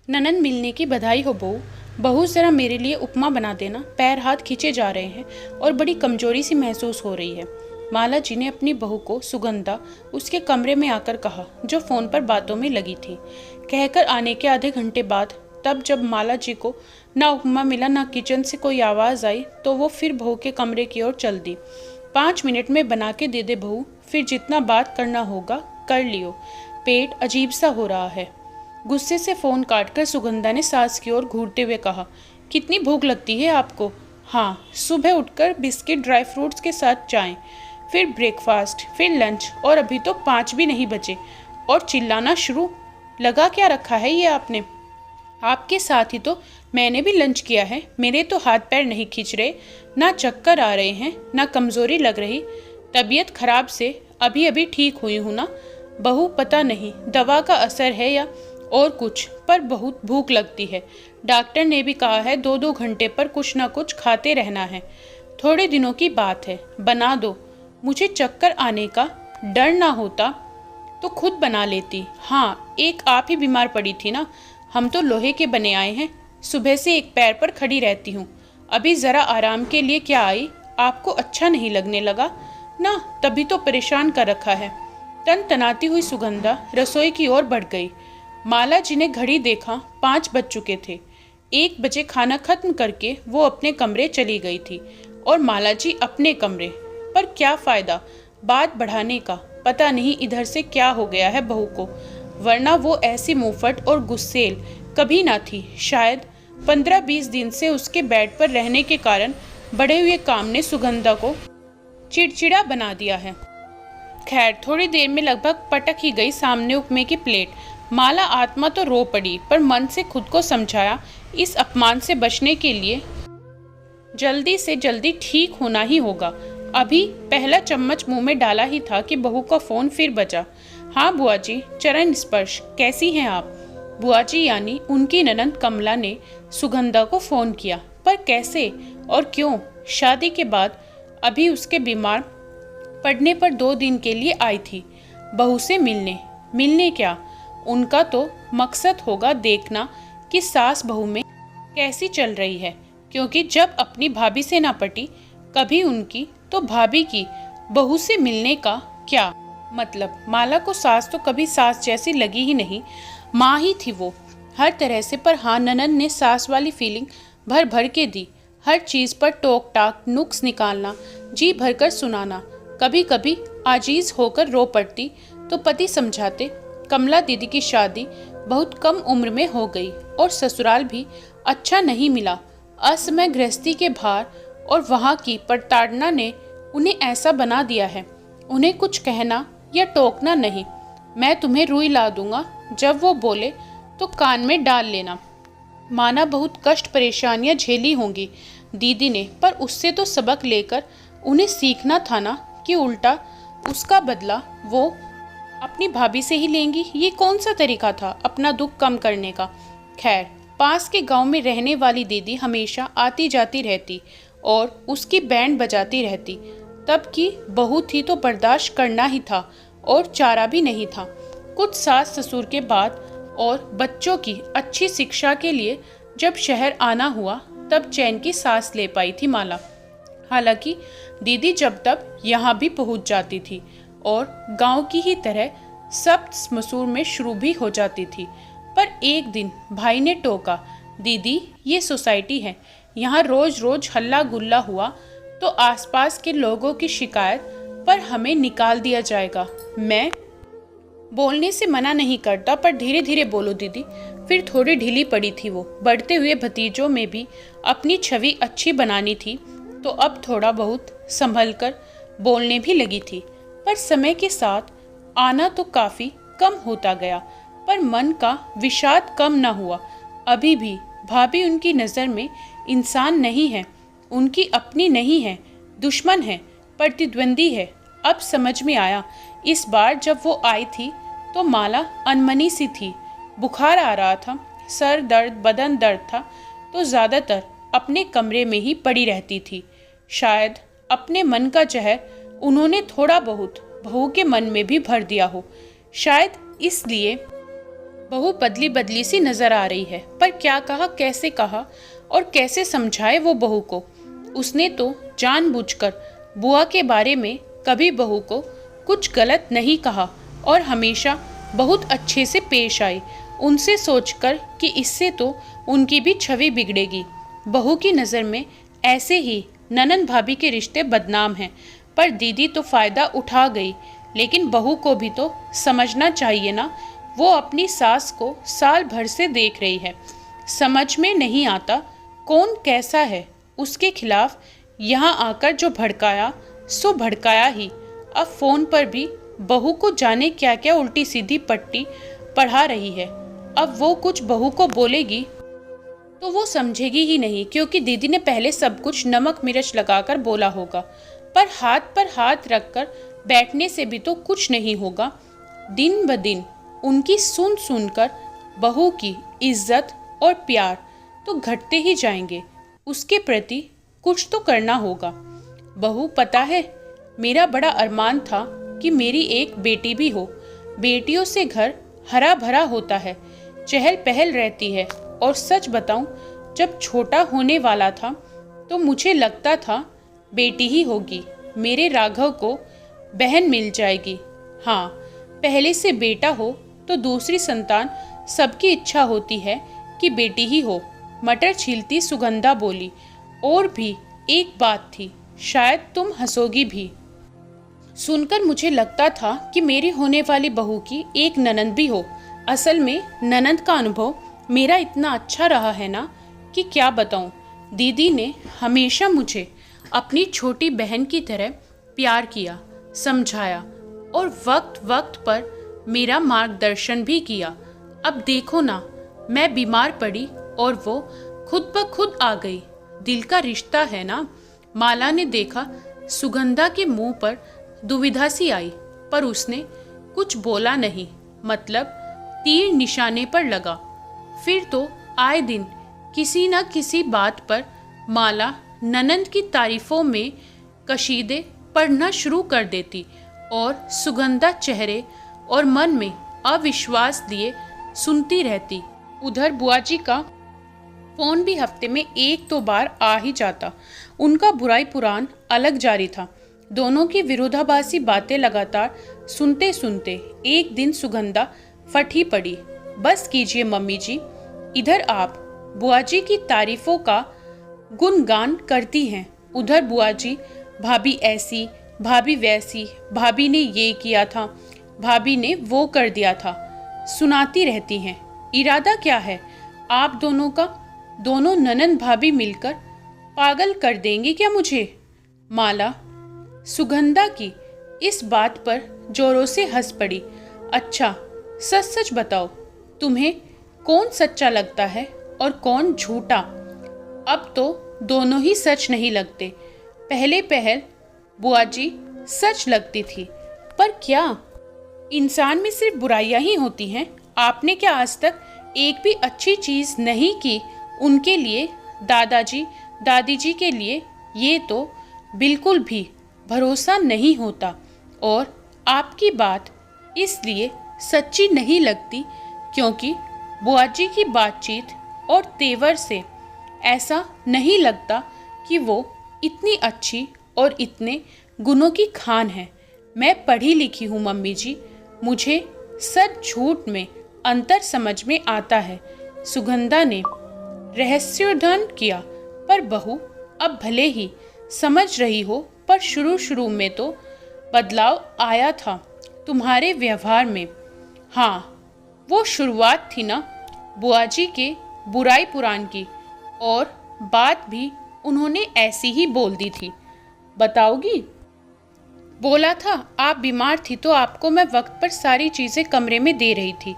ननद मिलने की बधाई हो बहू। बहू जरा मेरे लिए उपमा बना देना। पैर हाथ खींचे जा रहे हैं और बड़ी कमजोरी सी महसूस हो रही है। माला जी ने अपनी बहू को सुगंधा उसके कमरे में आकर कहा, जो फोन पर बातों में लगी थी। कहकर आने के आधे घंटे बाद तब जब माला जी को ना उपमा मिला ना किचन से कोई आवाज आई तो वो फिर बहू के कमरे की ओर चल दी। 5 मिनट में बना के दे दे बहू, फिर जितना बात करना होगा कर लियो। पेट अजीब सा हो रहा है। गुस्से से फोन काटकर सुगंधा ने सास की ओर घूरते हुए कहा, कितनी भूख लगती है आपको? हाँ, सुबह उठकर बिस्किट ड्राई फ्रूट्स के साथ चाय, फिर ब्रेकफास्ट, फिर लंच और अभी तो 5 भी नहीं बचे और चिल्लाना शुरू। लगा क्या रखा है ये आपने? आपके साथ ही तो मैंने भी लंच किया है। मेरे तो हाथ पैर नहीं खींच रहे, ना चक्कर आ रहे हैं, ना कमजोरी लग रही। तबीयत खराब से अभी अभी ठीक हुई हूँ ना बहू। पता नहीं दवा का असर है या और कुछ, पर बहुत भूख लगती है। डॉक्टर ने भी कहा है 2-2 घंटे पर कुछ ना कुछ खाते रहना है। थोड़े दिनों की बात है, बना दो। मुझे चक्कर आने का डर ना होता तो खुद बना लेती। हाँ, एक आप ही बीमार पड़ी थी ना। हम तो लोहे के बने आए हैं। सुबह से एक पैर पर खड़ी रहती हूँ। अभी जरा आराम के लिए क्या आई? आपको अच्छा नहीं लगने लगा ना, तभी तो परेशान कर रखा है। तन तनाती हुई सुगंधा रसोई की ओर बढ़ गई। माला जी ने घड़ी देखा, 5 बज चुके थे। 1 बजे खाना खत्म करके वो अपने कमरे चली गई थी और माला जी अपने कमरे। पर क्या फायदा बात बढ़ाने का? पता नहीं इधर से क्या हो गया है बहू को, वरना वो ऐसी मुंहफट और गुस्सेल कभी ना थी। शायद 15-20 दिन से उसके बेड पर रहने के कारण बढ़े हुए काम ने सुगंधा को चिड़चिड़ा बना दिया है। खैर, थोड़ी देर में लगभग पटक ही गई सामने उपमे की प्लेट। माला आत्मा तो रो पड़ी, पर मन से खुद को समझाया इस अपमान से बचने के लिए जल्दी से जल्दी ठीक होना ही होगा। अभी पहला चम्मच मुंह में डाला ही था कि बहू का फोन फिर बजा। हाँ बुआ जी, चरण स्पर्श, कैसी हैं आप? बुआ जी यानी उनकी ननंद कमला ने सुगंधा को फोन किया। पर कैसे और क्यों? शादी के बाद अभी उसके बीमार पड़ने पर 2 दिन के लिए आई थी बहू से मिलने। मिलने क्या, उनका तो मकसद होगा देखना कि सास बहू में कैसी चल रही है, क्योंकि जब अपनी भाभी से ना पटी कभी उनकी तो भाभी की बहू से मिलने का क्या मतलब? माला को सास तो कभी सास जैसी लगी ही नहीं, माँ ही थी वो हर तरह से। पर हाँ, ननद ने सास वाली फीलिंग भर भर के दी। हर चीज़ पर टोक टाक नुक्स निकालना, जी भरकर सुनाना। कभी कभी आजीज होकर रो पड़ती तो पति समझाते। कमला दीदी की शादी बहुत कम उम्र में हो गई और ससुराल भी अच्छा नहीं मिला। असमय गृहस्थी के भार और वहाँ की प्रताड़ना ने उन्हें ऐसा बना दिया है। उन्हें कुछ कहना या टोकना नहीं। मैं तुम्हें रुई ला दूंगा, जब वो बोले तो कान में डाल लेना। माना बहुत कष्ट परेशानियां झेली होंगी दीदी ने, पर उससे तो सबक लेकर उन्हें सीखना था ना कि उल्टा उसका बदला वो अपनी भाभी से ही लेंगी। ये कौन सा तरीका था अपना दुख कम करने का? खैर, पास के गांव में रहने वाली दीदी हमेशा आती जाती रहती और उसकी बैंड बजाती रहती। तब की बहू थी तो बर्दाश्त करना ही था और चारा भी नहीं था। कुछ सास ससुर के बाद और बच्चों की अच्छी शिक्षा के लिए जब शहर आना हुआ तब चैन की सांस ले पाई थी माला। हालांकि दीदी जब तब यहाँ भी पहुँच जाती थी और गांव की ही तरह सप्त मसूर में शुरू भी हो जाती थी। पर एक दिन भाई ने टोका, दीदी ये सोसाइटी है, यहाँ रोज रोज हल्ला गुल्ला हुआ तो आसपास के लोगों की शिकायत पर हमें निकाल दिया जाएगा। मैं बोलने से मना नहीं करता, पर धीरे धीरे बोलो दीदी। फिर थोड़ी ढीली पड़ी थी वो। बढ़ते हुए भतीजों में भी अपनी छवि अच्छी बनानी थी तो अब थोड़ा बहुत संभल कर बोलने भी लगी थी। पर समय के साथ आना तो काफी कम होता गया, पर मन का विषाद कम न हुआ। अभी भी भाभी उनकी नज़र में इंसान नहीं है, उनकी अपनी नहीं है, दुश्मन है, प्रतिद्वंदी है। अब समझ में आया। इस बार जब वो आई थी तो माला अनमनी सी थी। बुखार आ रहा था, सर दर्द, बदन दर्द था तो ज़्यादातर अपने कमरे में ही पड़ी रहती थी। शायद अपने मन का जहर उन्होंने थोड़ा बहुत बहू के मन में भी भर दिया हो। शायद इसलिए बहू बदली बदली सी नजर आ रही है, पर क्या कहा और कैसे समझाए वो बहू को। उसने तो जानबूझकर बुआ के बारे में कभी बहू को कुछ गलत नहीं कहा और हमेशा बहुत अच्छे से पेश आई, उनसे सोचकर कि इससे तो उनकी भी छवि बिगड़ेगी। बहू की नज़र में ऐसे ही ननंद भाभी के रिश्ते बदनाम हैं, पर दीदी तो फ़ायदा उठा गई। लेकिन बहू को भी तो समझना चाहिए ना, वो अपनी सास को साल भर से देख रही है। समझ में नहीं आता कौन कैसा है, उसके खिलाफ यहाँ आकर जो भड़काया सो भड़काया ही। अब फ़ोन पर भी बहू को जाने क्या क्या उल्टी सीधी पट्टी पढ़ा रही है। अब वो कुछ बहू को बोलेगी तो वो समझेगी ही नहीं, क्योंकि दीदी ने पहले सब कुछ नमक मिर्च लगाकर बोला होगा। पर हाथ रखकर बैठने से भी तो कुछ नहीं होगा। दिन ब दिन उनकी सुन सुनकर बहू की इज्जत और प्यार तो घटते ही जाएंगे। उसके प्रति कुछ तो करना होगा। बहू, पता है, मेरा बड़ा अरमान था कि मेरी एक बेटी भी हो। बेटियों से घर हरा भरा होता है, चहल पहल रहती है। और सच बताऊं, जब छोटा होने वाला था तो मुझे लगता था बेटी ही होगी, मेरे राघव को बहन मिल जाएगी। हाँ, पहले से बेटा हो तो दूसरी संतान सबकी इच्छा होती है कि बेटी ही हो। मटर छीलती सुगंधा बोली। और भी एक बात थी, शायद तुम हंसोगी भी। सुनकर मुझे लगता था कि मेरी होने वाली बहू की एक ननंद भी हो। असल में ननंद का अनुभव मेरा इतना अच्छा रहा है ना कि क्या बताऊं। दीदी ने हमेशा मुझे अपनी छोटी बहन की तरह प्यार किया, समझाया और वक्त वक्त पर मेरा मार्गदर्शन भी किया। अब देखो ना, मैं बीमार पड़ी और वो खुद ब खुद आ गई। दिल का रिश्ता है ना। माला ने देखा सुगंधा के मुंह पर दुविधा सी आई, पर उसने कुछ बोला नहीं। मतलब तीर निशाने पर लगा। फिर तो आए दिन किसी न किसी बात पर माला ननंद की तारीफों में कशीदे पढ़ना शुरू कर देती और सुगंधा चेहरे और मन में अविश्वास लिए सुनती रहती। उधर बुआ जी का फोन भी हफ्ते में एक दो बार आ ही जाता। उनका बुराई पुराण अलग जारी था। दोनों की विरोधाभासी बातें लगातार सुनते सुनते एक दिन सुगंधा फटी पड़ी। बस कीजिए मम्मी जी, इधर आप बुआ जी की तारीफों का गुणगान करती हैं, उधर बुआ जी भाभी ऐसी, भाभी वैसी, भाभी ने ये किया था, भाभी ने वो कर दिया था, सुनाती रहती हैं। इरादा क्या है आप दोनों का? दोनों ननंद भाभी मिलकर पागल कर देंगे क्या मुझे? माला सुगंधा की इस बात पर जोरों से हंस पड़ी। अच्छा, सच सच बताओ, तुम्हें कौन सच्चा लगता है और कौन झूठा? अब तो दोनों ही सच नहीं लगते। पहले पहल बुआ जी सच लगती थी, पर क्या इंसान में सिर्फ बुराइयां ही होती हैं? आपने क्या आज तक एक भी अच्छी चीज़ नहीं की उनके लिए? दादाजी दादी जी के लिए ये तो बिल्कुल भी भरोसा नहीं होता। और आपकी बात इसलिए सच्ची नहीं लगती क्योंकि बुआ जी की बातचीत और तेवर से ऐसा नहीं लगता कि वो इतनी अच्छी और इतने गुणों की खान है। मैं पढ़ी लिखी हूँ मम्मी जी, मुझे सच झूठ में अंतर समझ में आता है। सुगंधा ने रहस्योद्धान किया। पर बहू, अब भले ही समझ रही हो, पर शुरू शुरू में तो बदलाव आया था तुम्हारे व्यवहार में। हाँ, वो शुरुआत थी ना बुआ जी के बुराई पुराण की, और बात भी उन्होंने ऐसी ही बोल दी थी। बताओगी? बोला था आप बीमार थी तो आपको मैं वक्त पर सारी चीज़ें कमरे में दे रही थी।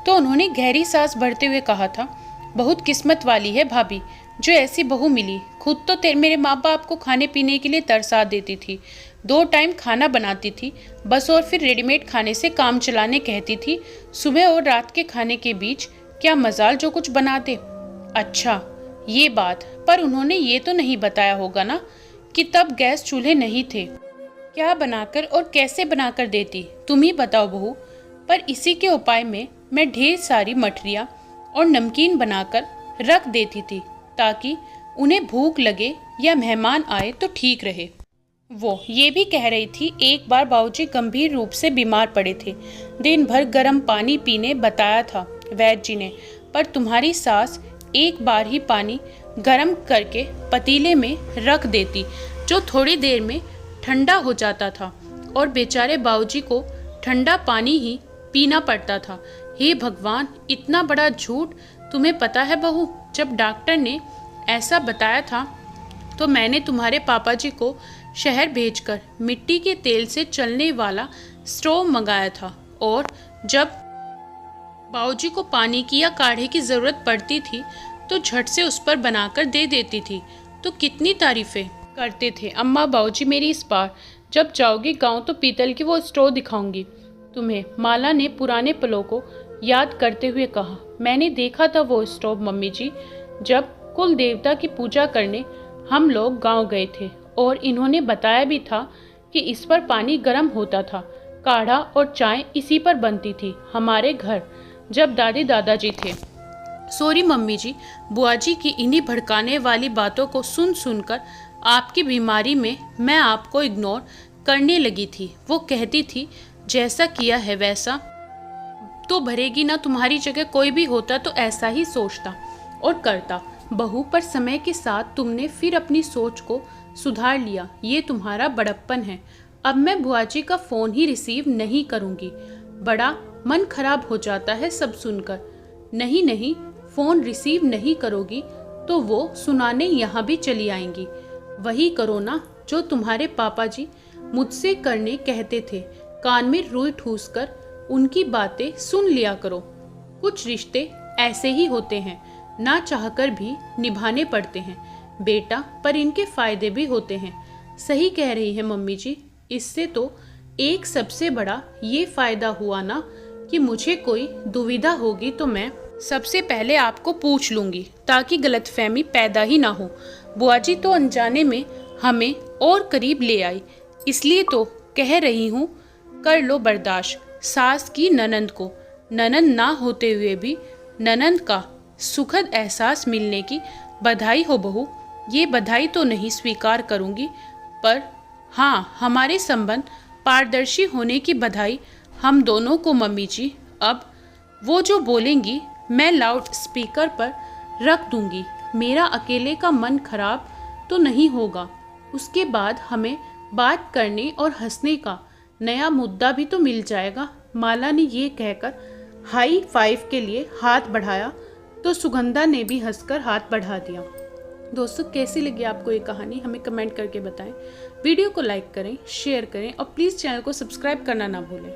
तो उन्होंने गहरी सांस भरते हुए कहा था, बहुत किस्मत वाली है भाभी जो ऐसी बहू मिली। खुद तो मेरे माँ बाप को खाने पीने के लिए तरसा देती थी, 2 टाइम खाना बनाती थी बस, और फिर रेडीमेड खाने से काम चलाने कहती थी। सुबह और रात के खाने के बीच क्या मजाल जो कुछ बना दे। अच्छा ये बात, पर उन्होंने ये तो नहीं बताया होगा ना कि तब गैस चूल्हे नहीं थे। क्या बनाकर और कैसे बनाकर देती? तुम ही बताओ बहू। पर इसी के उपाय में मैं ढेर सारी मठरियाँ और नमकीन बनाकर रख देती थी ताकि उन्हें भूख लगे या मेहमान आए तो ठीक रहे। वो ये भी कह रही थी एक बार बाबूजी गंभीर रूप से बीमार पड़े थे, दिन भर गर्म पानी पीने बताया था वैद्य जी ने, पर तुम्हारी सास एक बार ही पानी गर्म करके पतीले में रख देती जो थोड़ी देर में ठंडा हो जाता था और बेचारे बाबूजी को ठंडा पानी ही पीना पड़ता था। हे भगवान, इतना बड़ा झूठ! तुम्हें पता है बहू, जब डॉक्टर ने ऐसा बताया था तो मैंने तुम्हारे पापा जी को शहर भेजकर मिट्टी के तेल से चलने वाला स्टोव मंगाया था और जब बाबूजी को पानी की या काढ़े की ज़रूरत पड़ती थी तो झट से उस पर बनाकर दे देती थी। तो कितनी तारीफ़ें करते थे। अम्मा बाबूजी मेरी इस बार जब जाओगी गांव तो पीतल की वो स्टोव दिखाऊंगी तुम्हें, माला ने पुराने पलों को याद करते हुए कहा। मैंने देखा था वो स्टोव मम्मी जी, जब कुल देवता की पूजा करने हम लोग गांव गए थे और इन्होंने बताया भी था कि इस पर पानी गर्म होता था। काढ़ा और चाय इसी पर बनती थी हमारे घर जब दादी दादाजी थे। सॉरी मम्मी जी, बुआ जी की इन्हीं भड़काने वाली बातों को सुन सुनकर आपकी बीमारी में मैं आपको इग्नोर करने लगी थी। वो कहती थी जैसा किया है वैसा तो भरेगी ना, तुम्हारी जगह कोई भी होता तो ऐसा ही सोचता और करता बहू, पर समय के साथ तुमने फिर अपनी सोच को सुधार लिया, ये तुम्हारा बड़प्पन है। अब मैं बुआ जी का फ़ोन ही रिसीव नहीं करूँगी, बड़ा मन खराब हो जाता है सब सुनकर। नहीं नहीं, फ़ोन रिसीव नहीं करोगी तो वो सुनाने यहाँ भी चली आएंगी। वही करो ना जो तुम्हारे पापा जी मुझसे करने कहते थे, कान में रुई ठूस कर उनकी बातें सुन लिया करो। कुछ रिश्ते ऐसे ही होते हैं, ना चाहकर भी निभाने पड़ते हैं बेटा, पर इनके फायदे भी होते हैं। सही कह रही है मम्मी जी, इससे तो एक सबसे बड़ा ये फायदा हुआ ना कि मुझे कोई दुविधा होगी तो मैं सबसे पहले आपको पूछ लूँगी ताकि गलतफहमी पैदा ही ना हो। बुआ जी तो अनजाने में हमें और करीब ले आई, इसलिए तो कह रही हूँ कर लो बर्दाश्त। सास की ननंद को ननंद ना होते हुए भी ननंद का सुखद एहसास मिलने की बधाई हो बहू। ये बधाई तो नहीं स्वीकार करूँगी, पर हाँ, हमारे संबंध पारदर्शी होने की बधाई हम दोनों को मम्मी जी। अब वो जो बोलेंगी मैं लाउड स्पीकर पर रख दूंगी। मेरा अकेले का मन खराब तो नहीं होगा, उसके बाद हमें बात करने और हंसने का नया मुद्दा भी तो मिल जाएगा। माला ने ये कहकर हाई फाइव के लिए हाथ बढ़ाया तो सुगंधा ने भी हंसकर हाथ बढ़ा दिया। दोस्तों, कैसी लगी आपको ये कहानी हमें कमेंट करके बताएं। वीडियो को लाइक करें, शेयर करें और प्लीज़ चैनल को सब्सक्राइब करना ना भूलें।